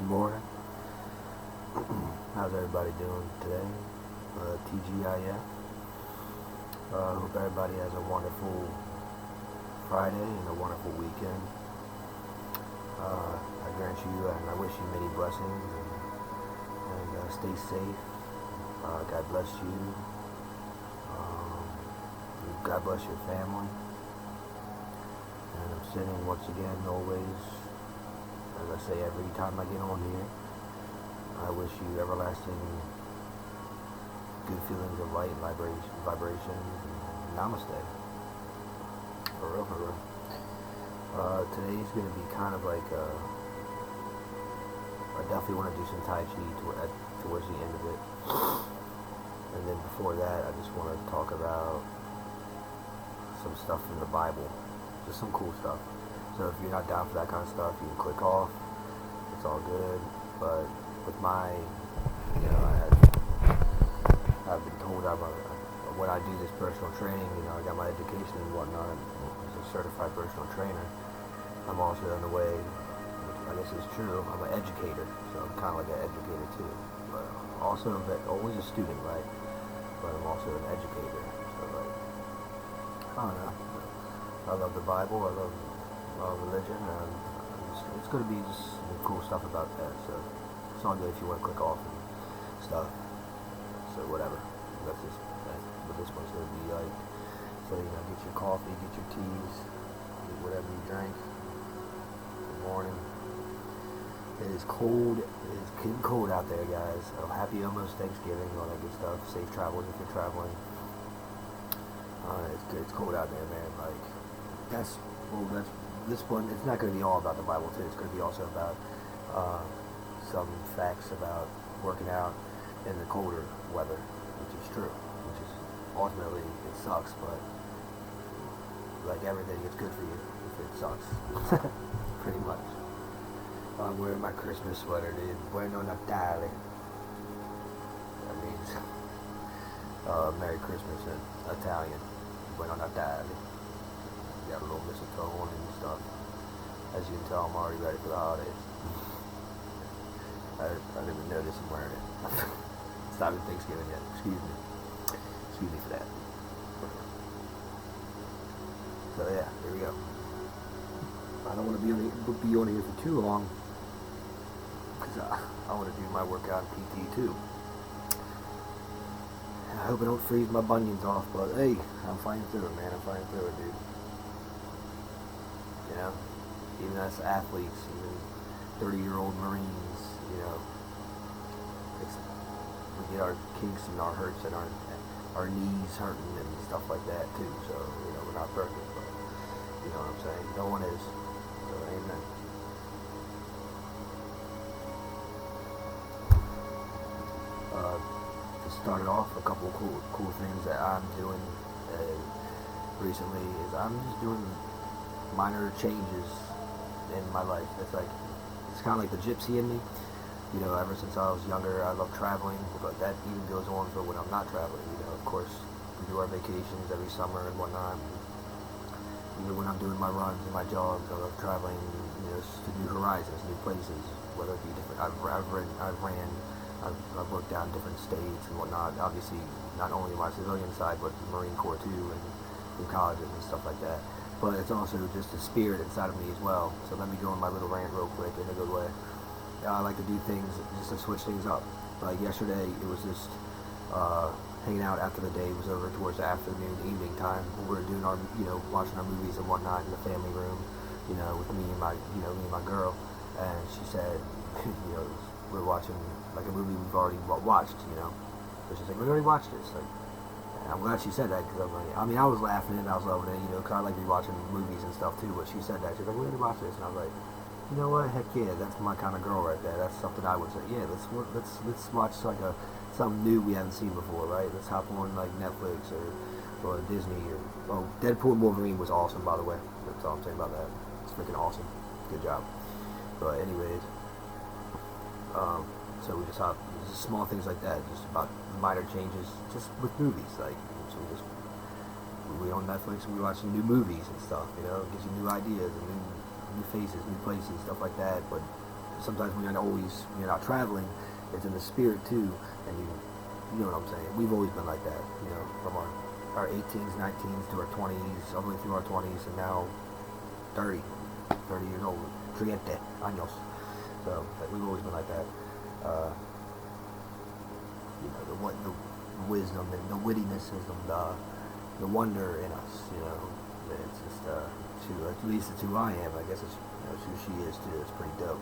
Good morning. How's everybody doing today? TGIF. Hope everybody has a wonderful Friday and a wonderful weekend. I grant you and I wish you many blessings and stay safe. God bless you. God bless your family. And I'm sitting once again, always, as I say every time I get on here, I wish you everlasting good feelings of light, vibrations, and namaste. For real, for real. Today's going to be kind of like, I definitely want to do some Tai Chi towards the end of it. And then before that, I just want to talk about some stuff from the Bible. Just some cool stuff. So if you're not down for that kind of stuff, you can click off. It's all good. But with my, I've been told when I do this personal training, I got my education and whatnot as a certified personal trainer. I'm also in the way, which I guess is true, I'm an educator, so I'm kind of like an educator too. But also, always a student, right? But I'm also an educator, so like, I don't know. I love the Bible, I love religion, and it's going to be just some cool stuff about that, so it's all good if you want to click off and stuff. So whatever. That's what this one's going to be like. So, get your coffee, get your teas, get whatever you drink. Good morning. It is cold. It is getting cold out there, guys. So happy almost Thanksgiving, all that good stuff. Safe travels if you're traveling. It's cold out there, man. Like, that's this one. It's not going to be all about the Bible, too. It's going to be also about some facts about working out in the colder weather, which is true, which is ultimately, it sucks, but like everything, it's good for you if it sucks. Pretty much. I'm wearing my Christmas sweater, dude. Bueno Natale. That means Merry Christmas in Italian. Bueno Natale. Got a little mistletoe on and stuff. As you can tell, I'm already ready for the holidays. I didn't even notice I'm wearing it. It's not even Thanksgiving yet. Excuse me for that. So yeah, here we go. I don't want to be on here for too long because I want to do my workout PT too. I hope I don't freeze my bunions off, but hey, I'm fighting through it, man. I'm fighting through it, dude. Even us athletes, even 30-year-old Marines, we get our kinks and our hurts and our knees hurting and stuff like that too. So we're not perfect, but you know what I'm saying. No one is. So amen. To start it off, a couple of cool things that I'm doing recently is I'm just doing minor changes in my life. It's kind of like the gypsy in me. Ever since I was younger, I love traveling, but that even goes on for when I'm not traveling. Of course, we do our vacations every summer and whatnot. Even when I'm doing my runs and my jogs, I love traveling, to new horizons, new places, whether it be different. I've worked down different states and whatnot. Obviously, not only my civilian side, but Marine Corps too, and through colleges and stuff like that. But it's also just a spirit inside of me as well. So let me go on my little rant real quick in a good way. I like to do things just to switch things up. Like yesterday, it was just hanging out after the day was over towards the afternoon, evening time. We were doing our, watching our movies and whatnot in the family room, with me and my girl. And she said, we're watching like a movie we've already watched, So she's like, we already watched this. Like, and I'm glad she said that because I was laughing and I was loving it, because I like rewatching movies and stuff too. But she said that she's like, we already watched this, and I was like, you know what? Heck yeah, that's my kind of girl right there. That's something I would say. Yeah, let's watch like something new we haven't seen before, right? Let's hop on like Netflix or Disney or Deadpool and Wolverine was awesome, by the way. That's all I'm saying about that. It's freaking awesome. Good job. But anyways, so we just small things like that, just about minor changes, just with movies. Like, so we on Netflix and we watch some new movies and stuff. It gives you new ideas and new faces, new places, stuff like that. But sometimes when you're not traveling, it's in the spirit too, and you know what I'm saying. We've always been like that, you know, from our 18s, 19s to our 20s, all the way through our 20s, and now 30 years old, 30 años. So we've always been like that. You know, the wisdom and the wittiness and the wonder in us. You know, it's just at least it's who I am. I guess it's, you know, it's who she is too. It's pretty dope.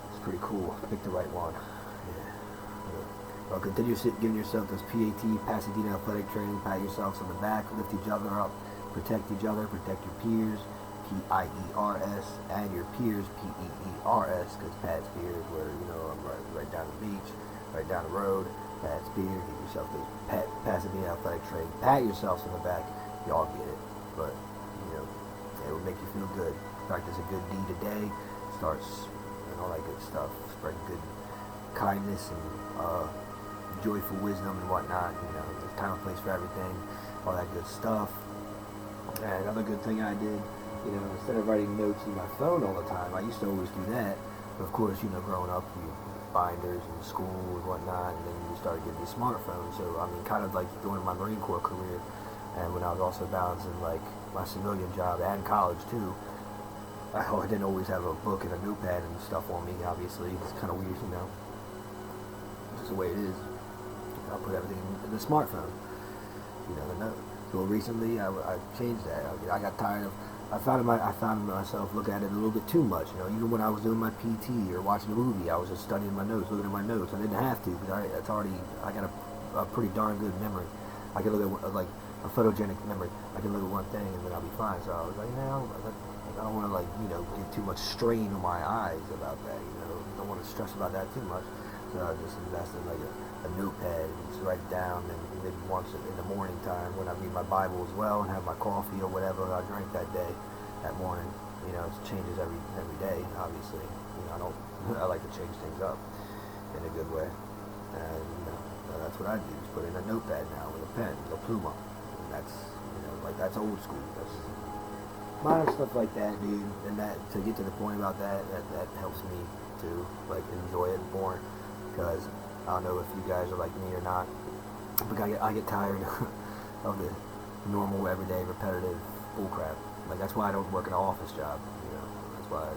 It's pretty cool. Pick the right one. Yeah. Well, continue giving yourself those PAT, Pasadena athletic training. Pat yourselves on the back, lift each other up, protect each other, protect your peers. P-I-E-R-S, and your peers, P-E-E-R-S, because Pat's beard, where, you know, I'm right down the beach, right down the road. Pat's beard, give yourself those Pasadena athletic training. Pat yourselves on the back. Y'all get it, but, you know, it will make you feel good. Practice a good deed a day. Starts and all that good stuff. Spread good kindness and joyful wisdom and whatnot. You know, there's time and place for everything. All that good stuff. And another good thing I did, you know, instead of writing notes in my phone all the time, I used to always do that. But of course, you know, growing up, you binders in school and whatnot, and then you started getting these smartphones. So, I mean, kind of like during my Marine Corps career, and when I was also balancing like my civilian job and college too, I didn't always have a book and a notepad and stuff on me. Obviously, it's kind of weird, you know. It's just the way it is. I'll put everything in the smartphone. You know, the note. So recently, I changed that. I got tired of. I found myself looking at it a little bit too much. You know, even when I was doing my PT or watching a movie, I was just studying my notes, looking at my notes. I didn't have to because I got a pretty darn good memory. I can look at like a photogenic memory. I can look at one thing and then I'll be fine. So I was like, I don't want to like, you know, get too much strain on my eyes about that. You know, don't want to stress about that too much. So I just invested like a notepad and just write it down, and maybe once in the morning time when I read my Bible as well and have my coffee or whatever I drink that day, that morning. You know, it changes every day, obviously. You know, I like to change things up in a good way. And, you know, that's what I do, is put in a notepad now with a pen, a pluma. And that's, you know, like that's old school. That's minor stuff like that, dude. And that, to get to the point about that helps me to, like, enjoy it more. Because I don't know if you guys are like me or not, but I get tired of the normal, everyday, repetitive bullcrap. Like, that's why I don't work in an office job, you know. That's why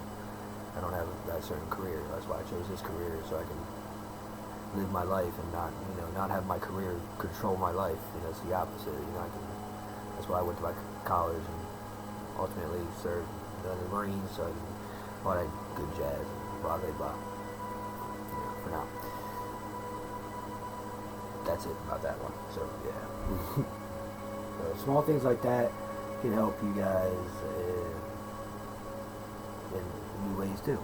I don't have that certain career. That's why I chose this career, so I can live my life and not have my career control my life. You know, it's the opposite. You know, that's why I went to my college and ultimately served in the Marines, so I can, all that good jazz, blah, blah, blah. You know, for now. That's it about that one. So yeah. So small things like that can help you guys in new ways too.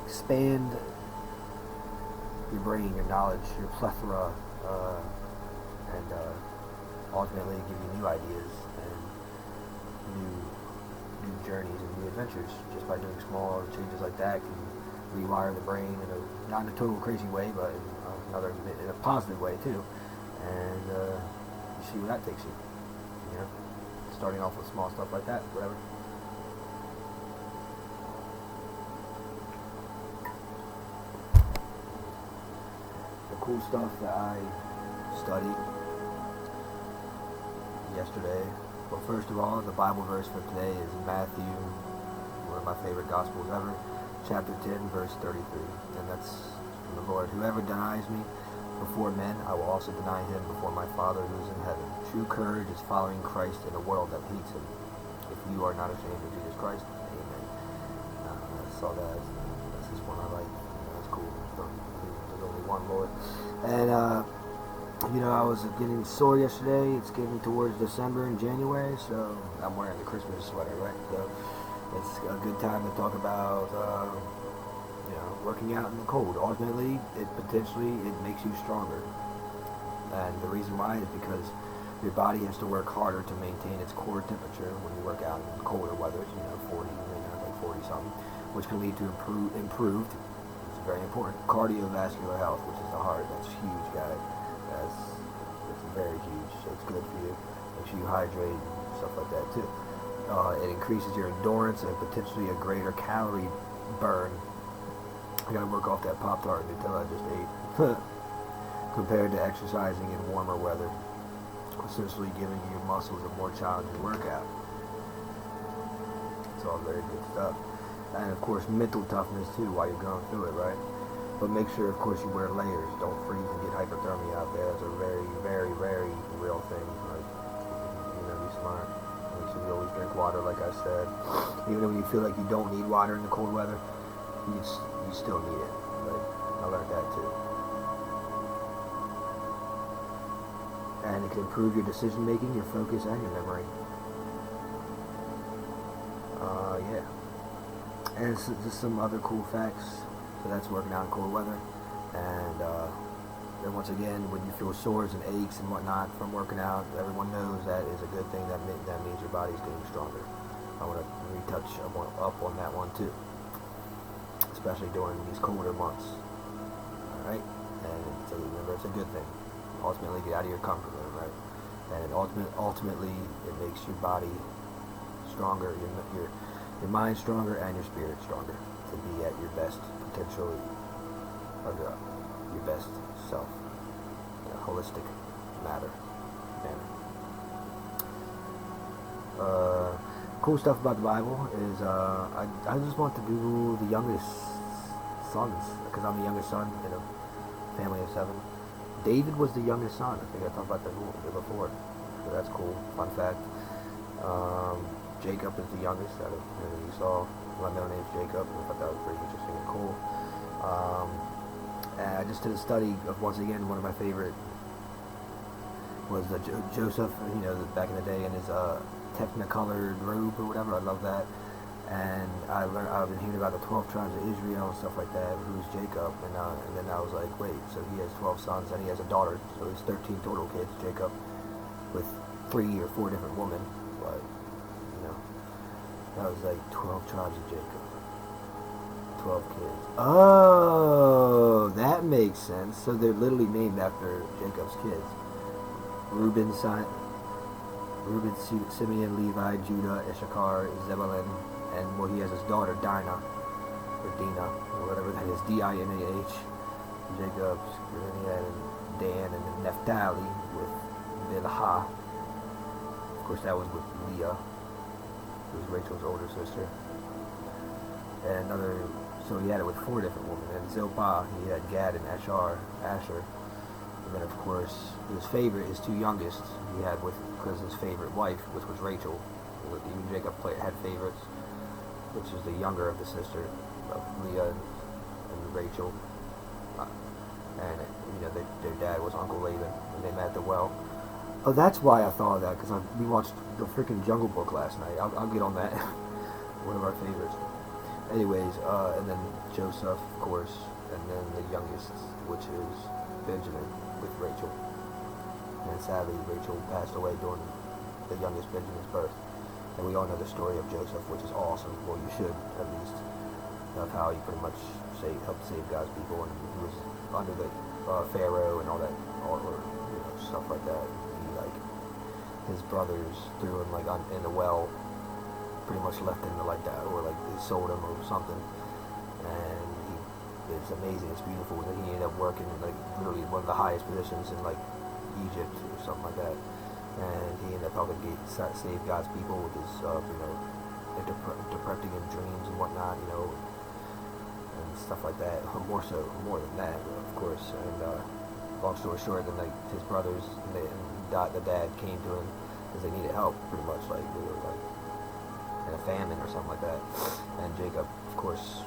Expand your brain, your knowledge, your plethora, and ultimately give you new ideas and new journeys and new adventures. Just by doing small changes like that can rewire the brain not in a total crazy way, but in a positive way too, and you see where that takes you. You know, starting off with small stuff like that, whatever. The cool stuff that I studied yesterday. Well, first of all, the Bible verse for today is Matthew, one of my favorite gospels ever, chapter 10, verse 33, and that's from the Lord. Whoever denies me before men, I will also deny him before my Father who is in heaven. True courage is following Christ in a world that hates him. If you are not ashamed of Jesus Christ, amen. I saw that. That's just one I like. That's cool. There's only one Lord. And, you know, I was getting sore yesterday. It's getting towards December and January, so I'm wearing the Christmas sweater, right? So it's a good time to talk about, you know, working out in the cold. Ultimately, it makes you stronger. And the reason why is because your body has to work harder to maintain its core temperature when you work out in colder weather, you know, 40, like 40 something, which can lead to improved, it's very important, cardiovascular health, which is the heart. That's huge, guys. It's very huge. So it's good for you. Makes you hydrate and stuff like that too. It increases your endurance and potentially a greater calorie burn I gotta work off that Pop-Tart and Nutella I just ate. Compared to exercising in warmer weather, essentially giving your muscles a more challenging workout. It's all very good stuff. And of course, mental toughness too while you're going through it, right? But make sure, of course, you wear layers. Don't freeze and get hypothermia out there. It's a very, very, very real thing. Like, be smart. Make sure you always drink water, like I said. Even when you feel like you don't need water in the cold weather, you still need it. Like, I learned that too. And it can improve your decision making, your focus, and your memory. Yeah. And just some other cool facts. So that's working out in cold weather. And then once again, when you feel sores and aches and whatnot from working out, everyone knows that is a good thing. That means your body's getting stronger. I want to retouch up on that one too, especially during these colder months. All right, and so remember, it's a good thing. Ultimately, get out of your comfort zone, right? And ultimately, it makes your body stronger, your mind stronger, and your spirit stronger to be at your best potential, or your best self, in a holistic manner. Cool stuff about the Bible is I just want to do the youngest sons, because I'm the youngest son in a family of 7. David was the youngest son. I think I talked about that before, so that's cool. Fun fact. Jacob is the youngest out of Esau. My middle name's Jacob. I thought that was pretty interesting and cool. And I just did a study of, once again, one of my favorite was Joseph, back in the day, in his technicolored robe or whatever. I love that. And I've been hearing about the 12 tribes of Israel and stuff like that. Who's Jacob? And then I was like, wait, so he has 12 sons and he has a daughter, so he's 13 total kids, Jacob, with 3 or 4 different women. But that was like 12 tribes of Jacob, 12 kids. Oh, that makes sense. So they're literally named after Jacob's kids. Reuben, Simeon, Levi, Judah, Issachar, Zebulun, and he has his daughter Dinah, or whatever that is, D-I-N-A-H. Jacob's, and he had Dan, and then Naphtali with Bilhah. Of course, that was with Leah, who was Rachel's older sister. And so he had it with 4 different women. And Zilpah, he had Gad and Asher. And then, of course, his 2 youngest, he had because his favorite wife, which was Rachel. Even Jacob had favorites, which is the younger of the sister of Leah and Rachel. And their dad was Uncle Laban, and they met at the well. Oh, that's why I thought of that, because we watched the freaking Jungle Book last night. I'll get on that. One of our favorites. Anyways, and then Joseph, of course, and then the youngest, which is Benjamin, with Rachel. And sadly, Rachel passed away during the youngest Benjamin's birth. And we all know the story of Joseph, which is awesome. Well, you should, at least, of how he pretty much helped save God's people, and he was under the Pharaoh and all that, stuff like that. His brothers threw him in the well, pretty much left him like that, or they sold him or something. And it's amazing, it's beautiful that he ended up working literally one of the highest positions in Egypt or something like that. And he ended up helping save God's people with his interpreting in dreams and whatnot, and stuff like that. More than that, of course. And long story short, then his brothers and the dad came to him because they needed help, pretty much. They were in a famine or something like that. And Jacob, of course,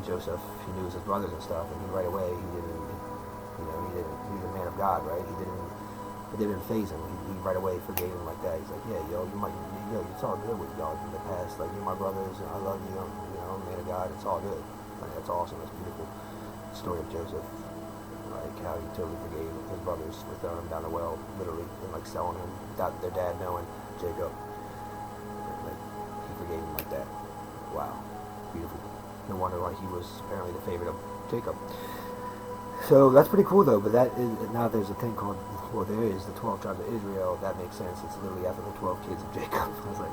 Joseph, he knew his brothers and stuff, and he right away, he was a man of God, right? It didn't faze him. He right away forgave him like that. He's like, yeah, it's all good with y'all in the past. You're my brothers, and I love you. I'm a man of God. It's all good. That's awesome. That's beautiful. The story of Joseph, how he totally forgave his brothers for throwing him down the well, literally, and selling him without their dad knowing, Jacob. He forgave him like that. Wow, beautiful. No wonder why he was apparently the favorite of Jacob. So that's pretty cool though. But now there's a thing called, there is the 12 tribes of Israel. That makes sense. It's literally after the 12 kids of Jacob. I was like,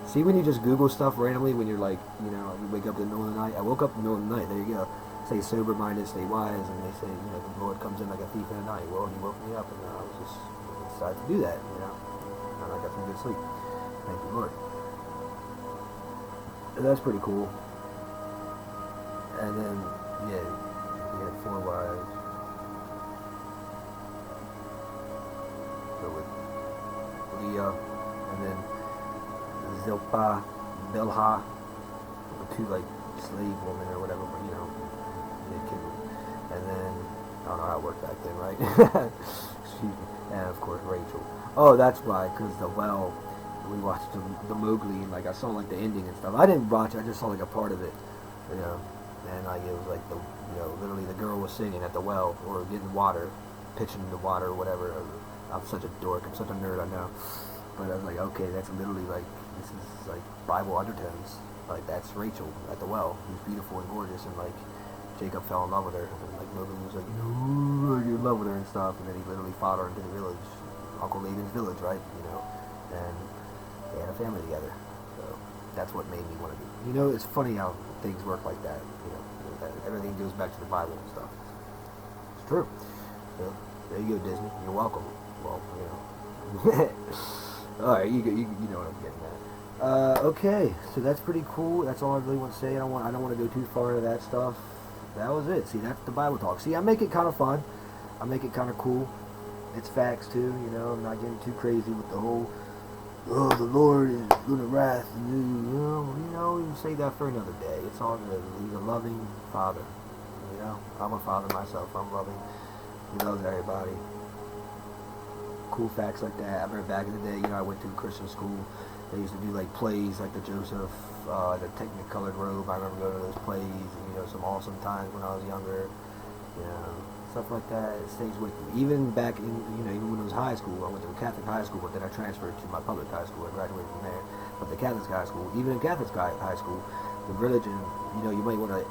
See, when you just Google stuff randomly, when you're like, you know, you wake up in the middle of the night. I woke up in the middle of the night. There you go. Say sober-minded, stay wise, and they say, you know, the Lord comes in like a thief in the night. Well, He woke me up, and I was just decided to do that, you know, and I got some good sleep. Thank you, Lord. And that's pretty cool. And then, yeah, we had 4 wives. So with Leah, and then Zilpah, Bilhah, the 2 like slave women or whatever, but you know, and then I don't know how it worked back then, right? Excuse me. And of course Rachel. Oh, that's why, because the well, we watched the Mowgli, and like I saw like the ending and stuff. I didn't watch it, I just saw like a part of it, you know, and like it was like the, you know, literally the girl was singing at the well or getting water, pitching the water or whatever. I'm such a dork, I'm such a nerd, I know. But I was like, okay, that's literally like, this is like Bible undertones. Like, that's Rachel at the well, who's beautiful and gorgeous, and like, Jacob fell in love with her, and like Mowgli was like, no, you're in love with her and stuff, and then he literally followed her into the village, Uncle Laban's village, right, you know, and they had a family together. So that's what made me want to do. You know, it's funny how things work like that, you know, that everything goes back to the Bible and stuff. It's true. So there you go, Disney. You're welcome. Well, you know. Alright, you know what I'm getting at. Okay, so that's pretty cool. That's all I really want to say. I don't want to go too far into that stuff. That was it. See, that's the Bible talk. See, I make it kind of fun. I make it kind of cool. It's facts too, you know. I'm not getting too crazy with the whole, oh, the Lord is going to wrath. You know, you say that for another day. It's all good. He's a loving Father. You know, I'm a father myself. I'm loving. He loves everybody. Cool facts like that. I remember back in the day, you know, I went to a Christian school. They used to do like plays like the Joseph, the Technicolored Robe. I remember going to those plays, and, you know, some awesome times when I was younger. You know, stuff like that. It stays with me. Even back in, you know, even when it was high school, I went to a Catholic high school, but then I transferred to my public high school. I graduated from there. But the Catholic high school, even in Catholic high school, the religion, you know, you might want to,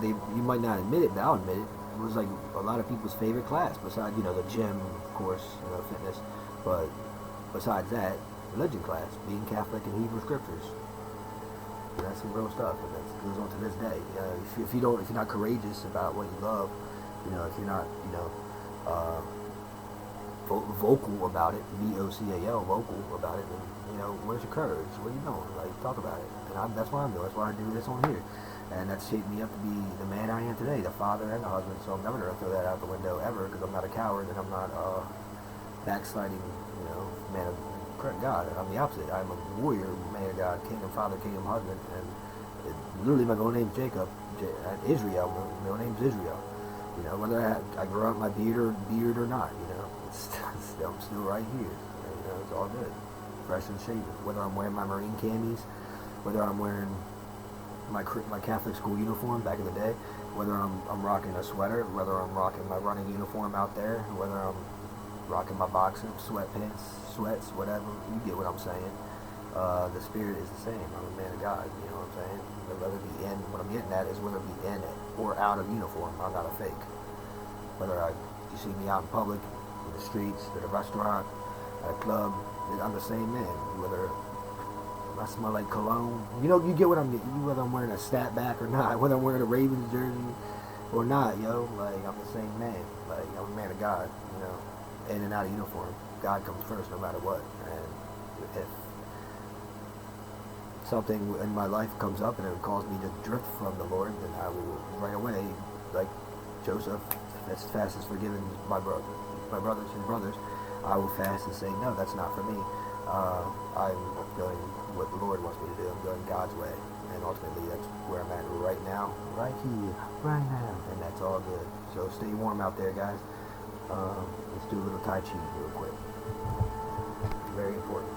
you might not admit it, but I'll admit it. It was like a lot of people's favorite class, besides, you know, the gym, of course, you know, fitness. But besides that, religion class, being Catholic and Hebrew scriptures. And that's some real stuff, and that goes on to this day. If you're not courageous about what you love, you know, if you're not, you know, vocal about it, VOCAL, vocal about it, then, you know, where's your courage? What are you doing? Like, talk about it. And that's what I'm doing. That's why I do this on here. And that's shaped me up to be the man I am today, the father and the husband. So I'm never going to throw that out the window ever, because I'm not a coward and I'm not backsliding, you know, man of God. I'm the opposite. I'm a warrior, man of God, kingdom father, kingdom husband. And literally my middle name's Jacob, Israel. My middle name's Israel. You know, whether I grow out my beard or not, you know, I'm still right here. You know, it's all good, fresh and shaven. Whether I'm wearing my Marine camis, whether I'm wearing my Catholic school uniform back in the day, whether I'm rocking a sweater, whether I'm rocking my running uniform out there, whether I'm rocking my boxing sweatpants, sweats, whatever, you get what I'm saying. The spirit is the same. I'm a man of God, you know what I'm saying? Whether it be in, what I'm getting at is whether it be in or out of uniform, I'm not a fake. Whether you see me out in public, in the streets, at a restaurant, at a club, I'm the same man. Whether I smell like cologne, you know, you get what I'm getting. Whether I'm wearing a snapback or not, whether I'm wearing a Ravens jersey or not, yo, like, I'm the same man. Like, I'm a man of God, you know, in and out of uniform. God comes first no matter what. And if something in my life comes up and it would cause me to drift from the Lord, then I will right away, like Joseph, as fast as forgiving my brothers, his brothers, I will fast and say, no, that's not for me. I'm going what the Lord wants me to do. I'm going God's way, and ultimately that's where I'm at right now, right here, right now, and that's all good. So stay warm out there, guys. Let's do a little Tai Chi real quick. Very important.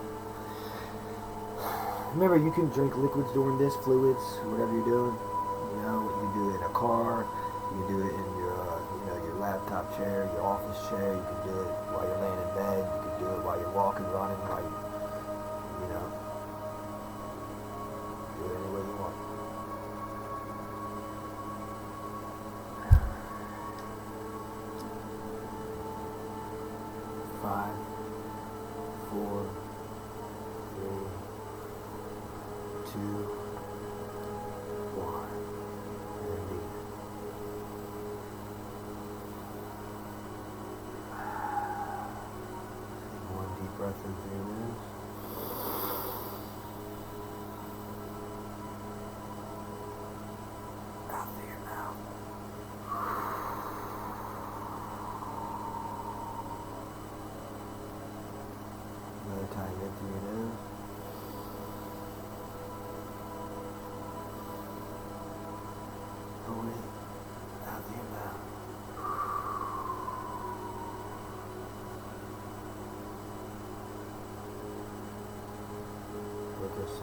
Remember, you can drink liquids during this, fluids, whatever you're doing. You know, you can do it in a car. You can do it in your, your laptop chair, your office chair. You can do it while you're laying in bed. You can do it while you're walking, running, while you know, do it any way you want. Five, four, three,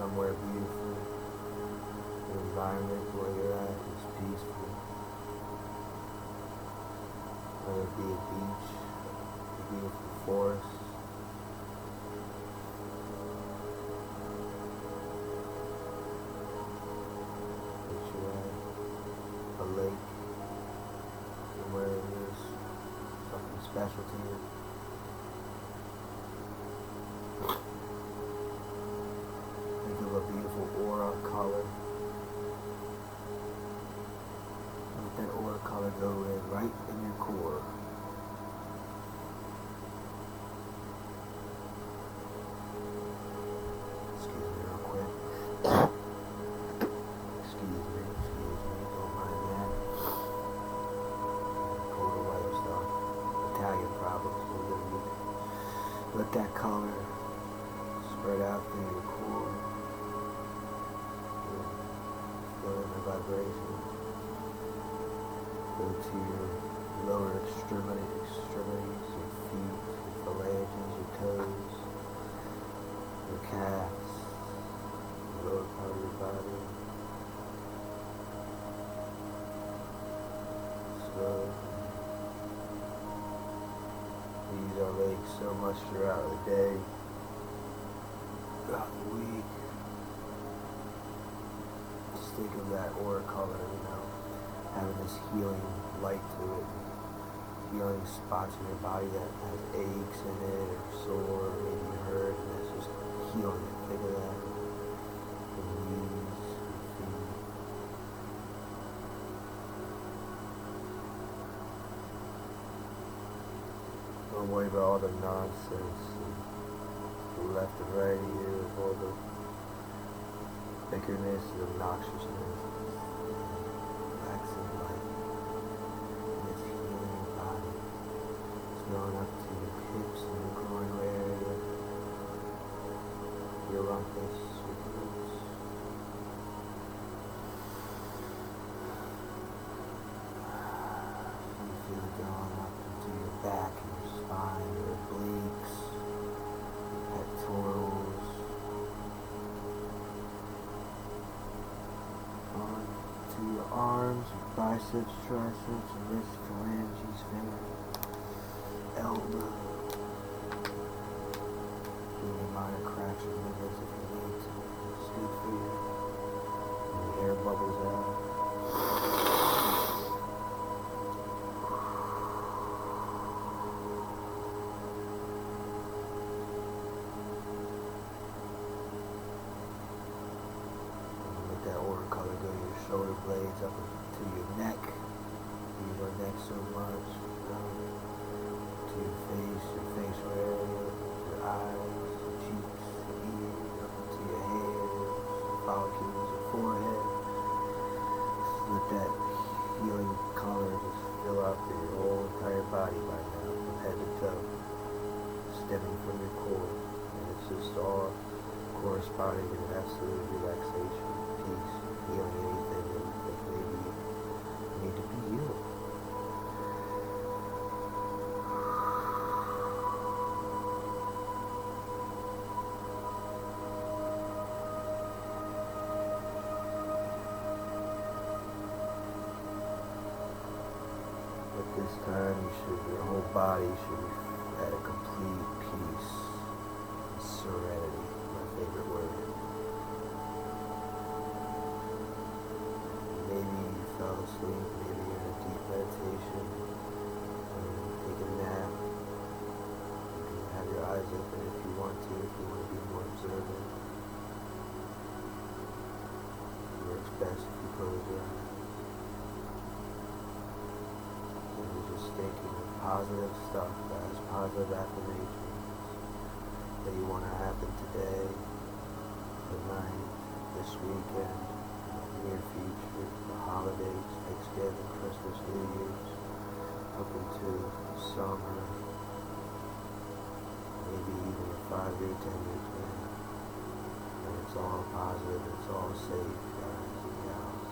somewhere beautiful. The environment where you're at is peaceful. Whether it be a beach, a beautiful forest, that you're at a lake, somewhere it is something special to you. Think of a beautiful aura color. Let that aura color go in right in your core. Excuse me real quick. Excuse me, don't mind that. Cold away stuff. Italian problems, we're gonna get it. Let that color spread out through your core. Feel the vibration. Go to your lower extremities, your feet, your phalanges, your toes, your calves, the lower part of your body. Slowly. We use our legs so much throughout the day, throughout the week. Just think of that aura color, having this healing light to it, healing spots in your body that has aches in it, or sore, or maybe hurt, and that's just healing it. Think of that. Your knees, your feet. Don't worry about all the nonsense, and left and right here, all the bickerness and obnoxiousness. Relaxing light, and it's healing your body. It's going up to your hips and your groin area, your rumpus, your glutes. You feel it going up into your back and your spine, your obliques, your pectorals, on to your arms, your biceps, triceps, your wrists, phalanges, fingers, elbow. Doing your minor cracks or movements if you need to. It's good for you. And the air bubbles out. That aura color go to your shoulder blades up to your neck. Use our neck so much. To your facial area, your eyes, your cheeks, your ears, up to your hairs, your follicles, your forehead. Just let that healing color just fill out through your whole entire body right now, from head to toe, stemming from your core. And it's just all corresponding to absolute relaxation, peace, healing anything that maybe need to be healed. At this time, your whole body should be at a complete peace, serenity, my favorite word. Maybe you fell asleep, maybe you're in a deep meditation, take a nap. You can have your eyes open if you want to be more observant. It works best if you close your eyes. And you're just thinking of positive stuff, guys, positive affirmations that you want to happen today, tonight, this weekend, near future, the holidays, Thanksgiving, Christmas, New Year's, up into summer, maybe even a 5-year, 10-year plan. And it's all positive, it's all safe, guys and gals.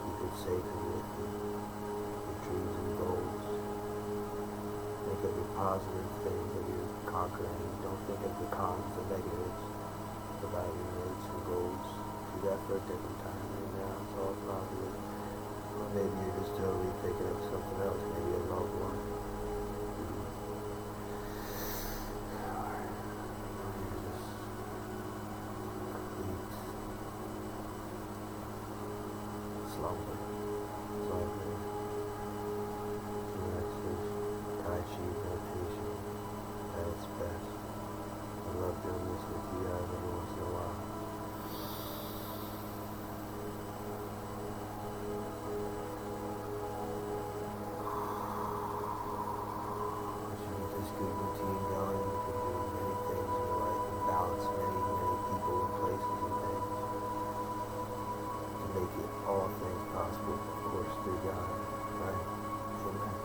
Keep it sacred with you, your dreams and goals. Think of the positive things that you're conquering. Don't think of the cons, the negatives. about your notes and goals. Do that for a different time right now. It's all probably. Or maybe you're just totally thinking of something else. Maybe a loved one. Slumber, relaxation, Tai Chi meditation at its best. I love doing this with you guys every once in a while. Once you get this good routine going, you can do many things in your life and balance many people and places and things. Make it all things possible, of course, through God, right? Amen.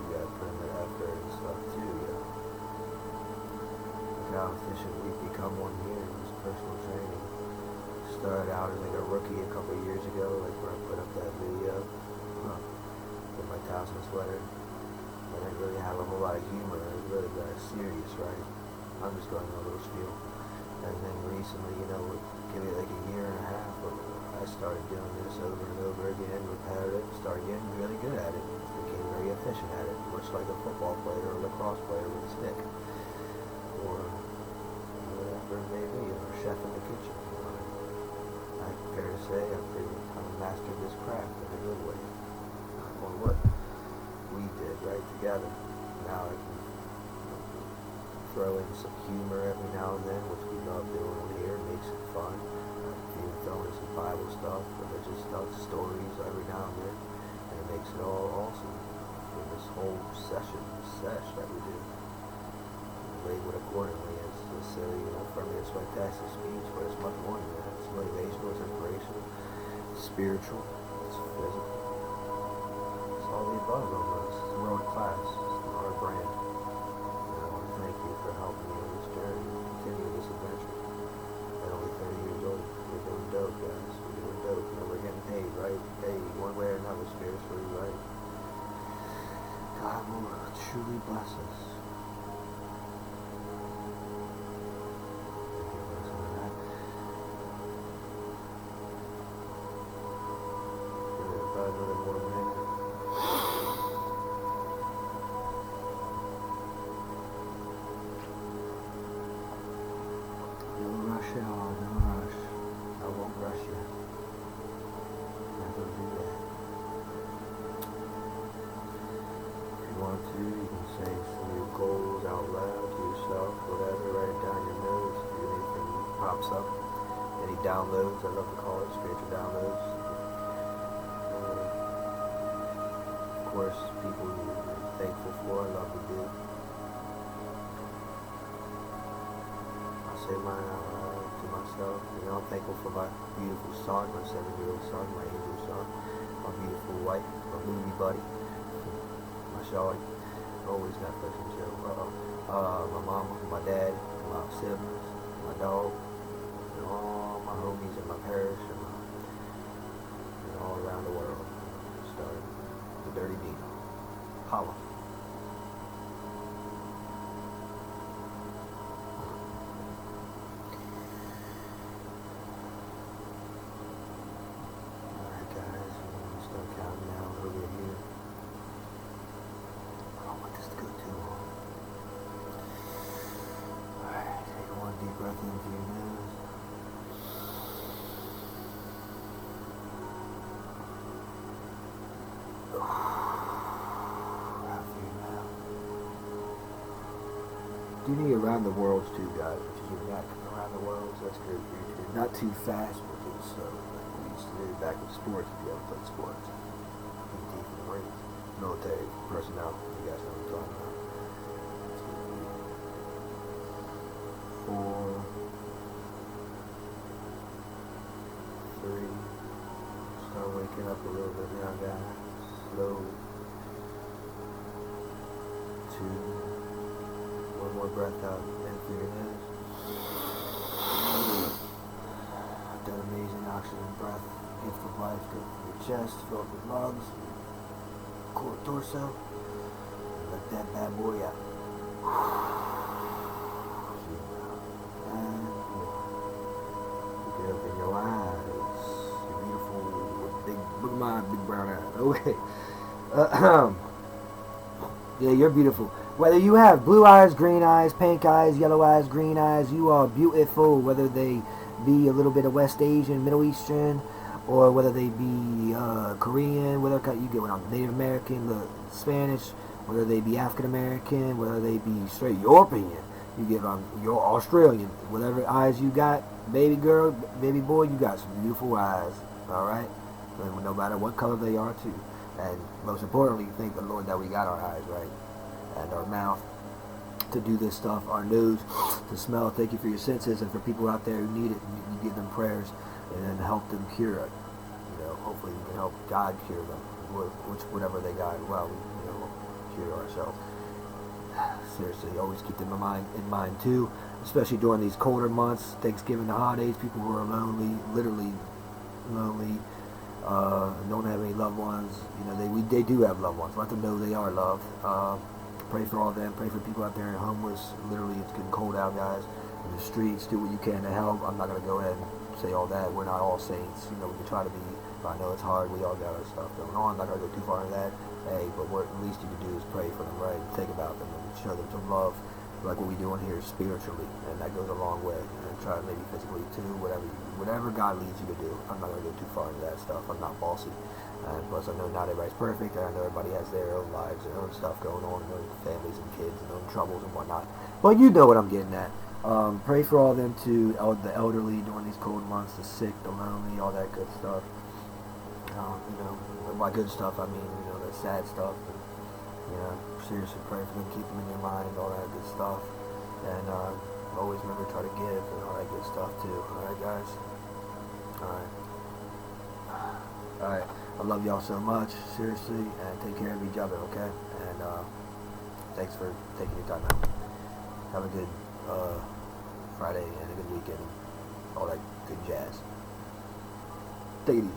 You gotta put in the effort and stuff too, yeah. Look how efficient we've become 1 year in this personal training. Started out as like a rookie a couple of years ago, like where I put up that video with my towels and sweater. I didn't really have a whole lot of humor. I was really serious, right? I'm just going a little spiel. And then recently, give it like a year and a half, I started doing this over and over again, repetitive, started getting really good at it, became very efficient at it, much like a football player or a lacrosse player with a stick, or whatever it may be, or a chef in the kitchen. I'm fair to say I've pretty kind of mastered this craft in a good way, or what we did right together. Now I can throw in some humor every now and then, which we love doing on here. It makes it fun. Even throw in some Bible stuff, religious stuff, stories every now and then, and it makes it all awesome for this whole sesh that we do. Label it accordingly as a silly, friendly and swagtastic speech, but it's much more than that. It's motivational, it's inspirational, it's spiritual, it's physical. It's all the above almost. It's world class. It's our brand. Thank you for helping me on this journey, continue this adventure. At only 30 years old, we're doing dope, guys. We're doing dope. We're getting paid, right? Hey, one way or another, spiritually, right? God will truly bless us. Thank you for listening to that. Give it about another 1 minute. No rush. I won't rush you. Never do that. If you want to, you can say some of your goals out loud to yourself, whatever, write it down in your notes. If anything pops up, any downloads, I love to call it, spiritual downloads. Of course, people you're thankful for, I love to do. I say mine out loud to myself. I'm thankful for my beautiful son, my 7-year-old son, my angel son, my beautiful wife, my movie buddy, my show, always Netflix and chill. My mama, my dad, my siblings, my dog, and all my homies in my parish and all around the world. Started the Dirty Needle. Holla. Breath in through your nose. Out through your mouth. Do the around the worlds too, guys, which is your neck. Around the worlds, that's great for you too. Not too fast, but just slow. Like we used to do back in sports, if you ever played sports. PT for the Marines. Military personnel, you guys know what I'm talking about. 4, 3, start waking up a little bit now, guys. Slowly. 2, 1 more breath out in through your nose. That amazing oxygen breath, gift of life, go through your chest, fill up your lungs, core, torso, and let that bad boy out. And Open your eyes. You're beautiful. Big, look at my big brown eyes. Okay. Yeah, you're beautiful. Whether you have blue eyes, green eyes, pink eyes, yellow eyes, green eyes, you are beautiful. Whether they be a little bit of West Asian, Middle Eastern, or whether they be Korean, whether you get what I'm Native American, the Spanish, whether they be African American, whether they be straight European, you get you're Australian. Whatever eyes you got, baby girl, baby boy, you got some beautiful eyes. All right, and no matter what color they are, too. And most importantly, thank the Lord that we got our eyes right, and our mouth to do this stuff, our nose to smell. Thank you for your senses, and for people out there who need it, you give them prayers and then help them cure it. You know, hopefully we can help God cure them, whatever they got. Well, cure ourselves. Seriously, always keep them in mind too, especially during these colder months, Thanksgiving, the holidays. People who are lonely, literally lonely. Don't have any loved ones. They do have loved ones. Let them know they are loved. Pray for all of them. Pray for people out there homeless. Literally, it's getting cold out, guys. In the streets, do what you can to help. I'm not gonna go ahead and say all that. We're not all saints. We can try to be. But I know it's hard. We all got our stuff going on. I'm not gonna go too far into that. Hey, but what at least you can do is pray for them, right? Think about them and show them some love, like what we're doing here spiritually, and that goes a long way. And try maybe physically too, whatever God leads you to do. I'm not gonna go too far into that stuff. I'm not bossy, and plus I know not everybody's perfect. And I know everybody has their own lives, their own stuff going on, their own families and kids, and their own troubles and whatnot. But you know what I'm getting at. Pray for all of them too, the elderly during these cold months, the sick, the lonely, all that good stuff. By good stuff I mean the sad stuff. And, seriously pray for them, keep them in your mind, all that good stuff. And always remember to try to give and all that good stuff too. Alright, guys? Alright. I love y'all so much, seriously, and take care of each other, okay? And thanks for taking your time out. Have a good Friday and a good weekend. All that good jazz. Take it easy.